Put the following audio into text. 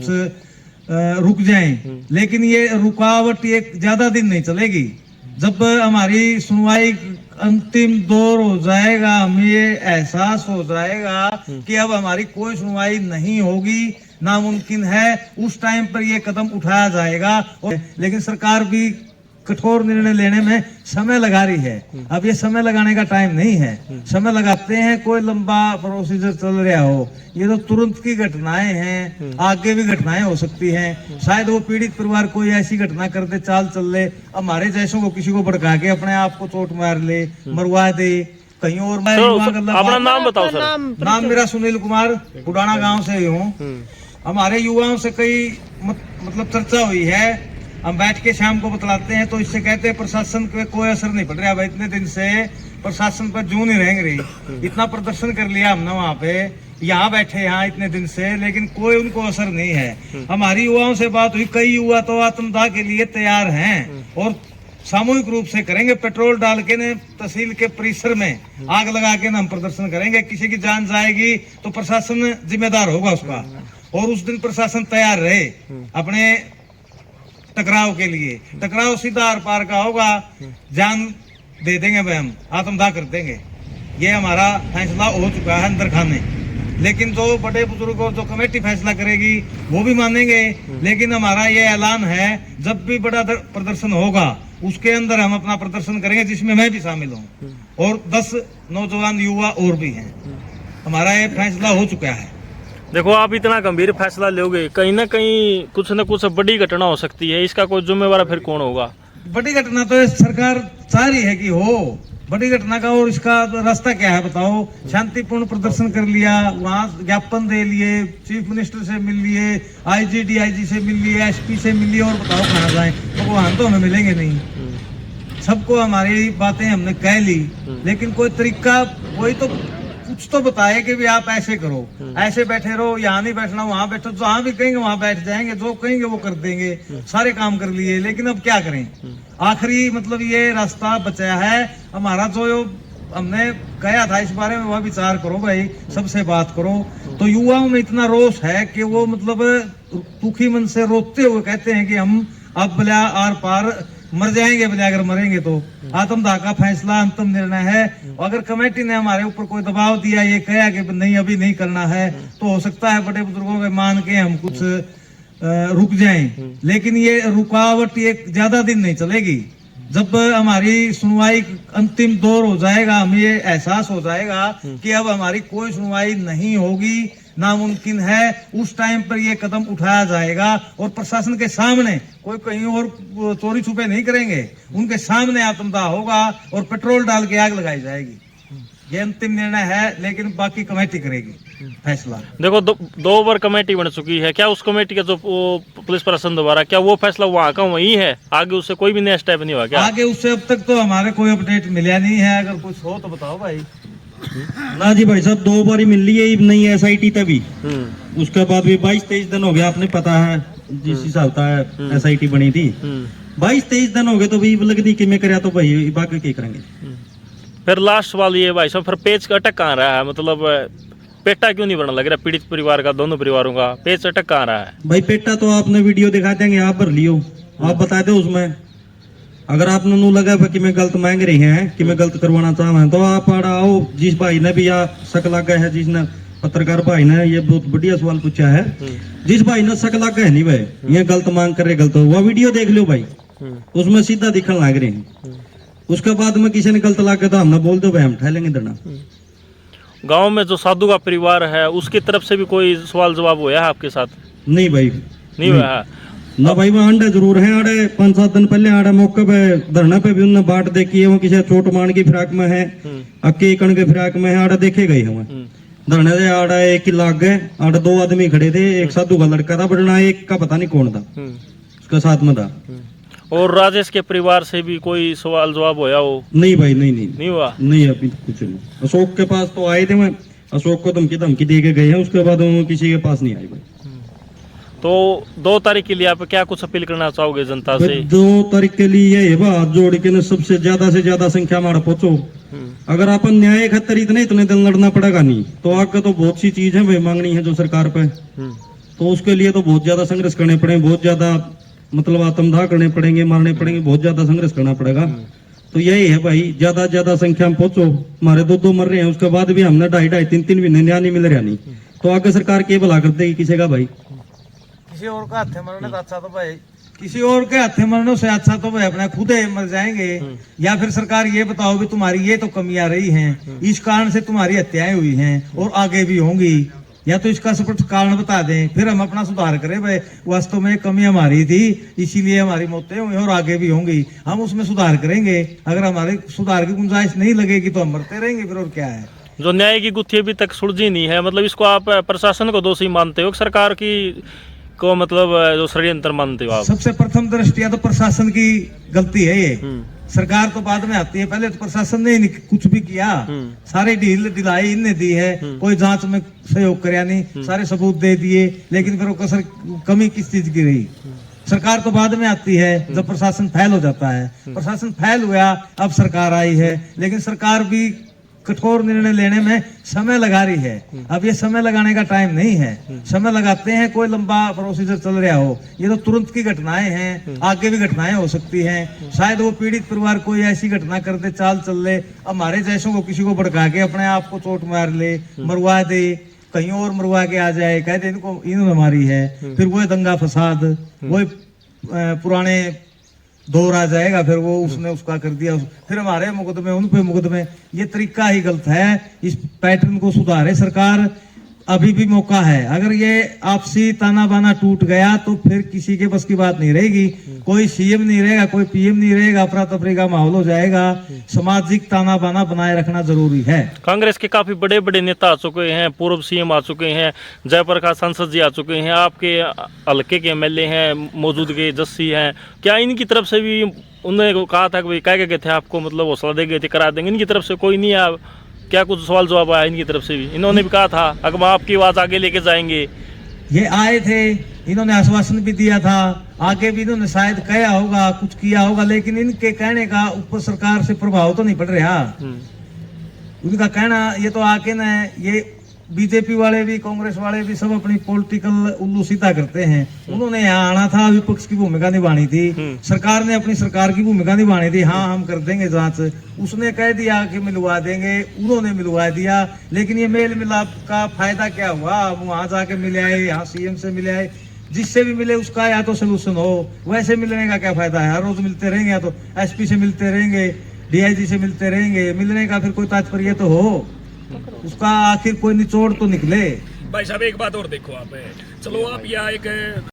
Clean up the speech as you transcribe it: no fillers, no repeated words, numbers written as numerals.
कुछ रुक जाएं, लेकिन ये रुकावट एक ज्यादा दिन नहीं चलेगी। जब हमारी सुनवाई अंतिम दौर हो जाएगा, हमें ये एहसास हो जाएगा कि अब हमारी कोई सुनवाई नहीं होगी, नामुमकिन है, उस टाइम पर ये कदम उठाया जाएगा। लेकिन सरकार भी कठोर निर्णय लेने में समय लगा रही है। अब ये समय लगाने का टाइम नहीं है। समय लगाते हैं कोई लंबा प्रोसीजर चल रहा हो, ये तो तुरंत की घटनाएं हैं, आगे भी घटनाएं हो सकती हैं। शायद वो पीड़ित परिवार कोई ऐसी घटना कर दे, चाल चल ले, हमारे जैसों को किसी को भड़का के अपने आप को चोट मार ले, मरवा दे कहीं और। मैं अपना नाम बताओ सर। नाम मेरा सुनील कुमार, पुराना गाँव से ही हूँ। हमारे युवाओं से कई मतलब चर्चा हुई है, हम बैठ के शाम को बतलाते हैं तो इससे कहते हैं प्रशासन पे कोई असर नहीं पड़ रहा। भाई इतने दिन से प्रशासन पर जून ही रहेंगे रही, इतना प्रदर्शन कर लिया हमने वहाँ पे, यहाँ बैठे यहाँ इतने दिन से, लेकिन कोई उनको असर नहीं है। हमारी युवाओं से बात हुई, कई युवा तो आत्मदाह के लिए तैयार हैं और सामूहिक रूप से करेंगे। पेट्रोल डाल के न तहसील के परिसर में आग लगा के न हम प्रदर्शन करेंगे। किसी की जान जाएगी तो प्रशासन जिम्मेदार होगा उसका, और उस दिन प्रशासन तैयार रहे अपने टकराव के लिए। टकराव सीधा आर पार का होगा, जान दे देंगे भाई, हम आत्मदाह कर देंगे। ये हमारा फैसला हो चुका है अंदर खाने। लेकिन जो बड़े बुजुर्गों, जो कमेटी फैसला करेगी वो भी मानेंगे। लेकिन हमारा ये ऐलान है, जब भी बड़ा प्रदर्शन होगा उसके अंदर हम अपना प्रदर्शन करेंगे, जिसमें मैं भी शामिल हूँ और 10 नौजवान युवा और भी हैं। हमारा ये फैसला हो चुका है। देखो, आप इतना गंभीर फैसला लोगे, कहीं ना कहीं कुछ न कुछ बड़ी घटना हो सकती है, इसका कोई जिम्मेवार फिर कौन होगा? बड़ी घटना तो सरकार चाह रही है कि हो बड़ी घटना का, और इसका रास्ता क्या है बताओ? शांतिपूर्ण प्रदर्शन कर लिया, वहाँ ज्ञापन दे लिए, चीफ मिनिस्टर से मिल लिए, आईजी डीआईजी से मिल लिए, एसपी से मिल लिए, और बताओ कहाँ जाए? तो वहाँ तो हमें मिलेंगे नहीं। सबको हमारी बातें हमने कह ली, लेकिन कोई तरीका, वही तो कुछ तो बताए कि भी आप ऐसे करो, ऐसे बैठे रहो, यहाँ नहीं बैठना, वहाँ बैठो, जहाँ भी कहेंगे वहाँ बैठ जाएंगे, जो कहेंगे वो कर देंगे। सारे काम कर लिए, लेकिन अब क्या करें? आखिरी मतलब ये रास्ता बचा है हमारा। जो हमने कहा था इस बारे में वह विचार करो भाई, सबसे बात करो। तो युवाओं में इतना रोष है कि वो मतलब दुखी मन से रोते हुए कहते हैं कि हम अब बला आर पार मर जाएंगे, बले अगर मरेंगे तो। आत्मदाह का फैसला अंतिम निर्णय है। अगर कमेटी ने हमारे ऊपर कोई दबाव दिया, ये कहा कि नहीं अभी नहीं करना है, तो हो सकता है बड़े बुजुर्गों के मान के हम कुछ रुक जाएं, लेकिन ये रुकावट एक ज्यादा दिन नहीं चलेगी। जब हमारी सुनवाई अंतिम दौर हो जाएगा, हमें ये एहसास हो जाएगा कि अब हमारी कोई सुनवाई नहीं होगी, नामुमकिन है, उस टाइम पर ये कदम उठाया जाएगा। और प्रशासन के सामने कोई कहीं और चोरी छुपे नहीं करेंगे, उनके सामने आत्मदाह होगा और पेट्रोल डाल के आग लगाई जाएगी। ये अंतिम निर्णय है, लेकिन बाकी कमेटी करेगी फैसला। देखो, दो बार कमेटी बन चुकी है, क्या उस कमेटी का जो पुलिस प्रशासन द्वारा, क्या वो फैसला वहाँ का वही है? आगे उससे कोई भी नया स्टेप नहीं हुआ क्या? आगे उससे अब तक तो हमारे कोई अपडेट मिला नहीं है। अगर कुछ हो तो बताओ भाई। ना जी भाई साहब, 2 बार मिल रही है नई SIT तभी, उसके बाद भी 22-23 दिन हो गया। आपने पता है जिस हिसाब से SIT बनी थी, 22-23 दिन हो गए, तो भी लगती कि मैं कराया तो भाई बाकी क्या करेंगे? फिर लास्ट सवाल ये भाई साहब, फिर पेच का अटक कहाँ रहा है? मतलब पेटा क्यों नहीं बना लग रहा पीड़ित परिवार का, दोनों परिवारों का पेच अटक कहाँ रहा है? भाई पेटा तो आपने वीडियो दिखा देंगे, आप भर लियो, आप बता दो उसमें। अगर आपने नू लगा कि मैं गलत मांग रही हैं, कि मैं गलत करवाना चाह रहा, तो आप आओ। जिस भाई ने भी शक लगा है, जिसने पत्रकार भाई ने ये बहुत बढ़िया सवाल पूछा है, जिस भाई ने शक लगा है नहीं भाई ये गलत मांग कर रहे, गलत, वो वीडियो देख लो भाई, उसमें सीधा दिखने लग रहे हैं। उसके बाद में किसी ने गलत लगा तो हमने बोल दो भाई, हम ठहलेंगे देना। गांव में जो साधु का परिवार है, उसकी तरफ से भी कोई सवाल जवाब हुआ है आपके साथ? नहीं भाई, नहीं हुआ है ना भाई। वो अंडे जरूर है, आड़े 5-7 दिन पहले आड़े मौके पे धरना पे भी उन्होंने बाट देखी है, वो किसी चोट मान की फिराक में है, अक्के कण के फिराक में है, आड़े देखे गए हमें धरने से। आड़ा एक ही लाग गए, आड़े 2 आदमी खड़े थे, एक साधु का लड़का था बढ़ना, एक का पता नहीं कौन था उसका साथ में था। और राजेश के परिवार से भी कोई सवाल जवाब होया हो? नहीं भाई, नहीं हुआ, नहीं अभी कुछ नहीं। अशोक के पास तो आए थे, मैं अशोक को धमकी दे के गए हैं, उसके बाद वो किसी के पास नहीं आए भाई। तो 2 तारीख के लिए आप क्या कुछ अपील करना चाहोगे जनता से? 2 तारीख के लिए ये हाथ जोड़ के सबसे ज्यादा संख्या में पहुंचो। अगर अपन न्याय खातर इतने दिन लड़ना पड़ेगा नहीं, तो आगे तो बहुत सी चीज है भाई मांगनी है जो सरकार पे, तो उसके लिए तो बहुत ज्यादा संघर्ष करने पड़े, बहुत ज्यादा मतलब आत्मदाह करने पड़ेंगे, मारने पड़ेंगे, बहुत ज्यादा संघर्ष करना पड़ेगा। तो यही है भाई, ज्यादा से ज्यादा संख्या में पहुंचो। हमारे दो मर रहे हैं, उसके बाद भी हमने 2.5-3 महीने न्याय नहीं मिल रहा नहीं, तो आगे सरकार के भला कर देगी किसी का भाई। किसी और का हाथे मरने तो अच्छा तो भाई, किसी और के हाथे मरने से अच्छा तो भाई अपना खुद ही मर जाएंगे। या फिर सरकार ये बताओ भी तुम्हारी ये तो कमी आ रही है, इस कारण से तुम्हारी हत्याएं हुई हैं और आगे भी होंगी, या तो इसका स्पष्ट कारण बता दें, फिर हम अपना सुधार करें भाई वास्तव में कमी हमारी थी इसीलिए हमारी मौतें हुई और आगे भी होंगी, हम उसमें सुधार करेंगे। अगर हमारे सुधार की गुंजाइश नहीं लगेगी तो हम मरते रहेंगे फिर, और क्या है। जो न्याय की गुत्थी अभी तक सुलझी नहीं है, मतलब इसको आप प्रशासन को दोषी मानते हो, सरकार की को मतलब जो षड्यंत्र मानते हो आप? सबसे प्रथम दृष्टिया तो प्रशासन की गलती है ये, सरकार तो बाद में आती है, पहले तो प्रशासन ने ही कुछ भी किया, सारे ढील ढिलाई इनने दी है, कोई जांच में सहयोग कराया नहीं, सारे सबूत दे दिए, लेकिन फिर वो कसर कमी किस चीज की रही। सरकार तो बाद में आती है जब प्रशासन फैल हो जाता है, प्रशासन फैल हुआ अब सरकार आई है, लेकिन सरकार भी कठोर निर्णय लेने में समय लगा रही है। अब ये समय लगाने का टाइम नहीं है, समय लगाते हैं कोई लंबा प्रोसीजर चल रहा हो, ये तो तुरंत की घटनाएं हैं, आगे भी घटनाएं हो सकती हैं। शायद वो पीड़ित परिवार कोई ऐसी घटना कर दे, चाल चल ले, हमारे जैसों को किसी को भड़का के अपने आप को चोट मार ले, मरवा दे, कहीं और मरवा के आ जाए, कह दे इनको इन्होंने मारी है, फिर वो दंगा फसाद, वो पुराने दौर आ जाएगा, फिर वो उसने उसका कर दिया, फिर हमारे मुकदमे उन पे मुकदमे, ये तरीका ही गलत है। इस पैटर्न को सुधारे सरकार, अभी भी मौका है। अगर ये आपसी ताना बाना टूट गया तो फिर किसी के बस की बात नहीं रहेगी, कोई सीएम नहीं रहेगा, कोई पीएम नहीं रहेगा, अफरा तफरी का माहौल हो जाएगा। सामाजिक ताना बाना बनाए रखना जरूरी है। कांग्रेस के काफी बड़े बड़े नेता आ चुके हैं, पूर्व सीएम आ चुके हैं, जयप्रकाश सांसद जी आ चुके हैं, आपके हल्के के एमएलए हैं, मौजूदगी जस्सी हैं, क्या इनकी तरफ से भी उन्होंने कहा था कि क्या गए थे आपको, मतलब हौसला दे गए थे, करा देंगे, इनकी तरफ से कोई नहीं है? क्या कुछ सवाल जवाब आया इनकी तरफ से भी? इन्होंने भी कहा था अगर हम आपकी आवाज आगे लेके जाएंगे। ये आए थे, इन्होंने आश्वासन भी दिया था, आगे भी इन्होंने शायद कहा होगा, कुछ किया होगा, लेकिन इनके कहने का ऊपर सरकार से प्रभाव तो नहीं पड़ रहा। उनका कहना ये तो आके ना, ये बीजेपी वाले भी कांग्रेस वाले भी सब अपनी पॉलिटिकल उल्लू सीधा करते हैं। उन्होंने यहाँ आना था, विपक्ष की भूमिका निभानी थी, सरकार ने अपनी सरकार की भूमिका निभानी थी, हाँ हम कर देंगे जांच, उसने कह दिया कि मिलवा देंगे, उन्होंने मिलवा दिया, लेकिन ये मेल मिलाप का फायदा क्या हुआ? वहां जाके मिले आए, यहाँ सीएम से मिले आए, जिससे भी मिले उसका या तो सोल्यूशन हो, वैसे मिलने का क्या फायदा है? हर रोज मिलते रहेंगे, या तो एसपी से मिलते रहेंगे, डीआईजी से मिलते रहेंगे, मिलने का फिर कोई तात्पर्य तो हो, उसका आखिर कोई निचोड़ तो निकले। भाई साहब एक बात और देखो आप, चलो आप यहाँ एक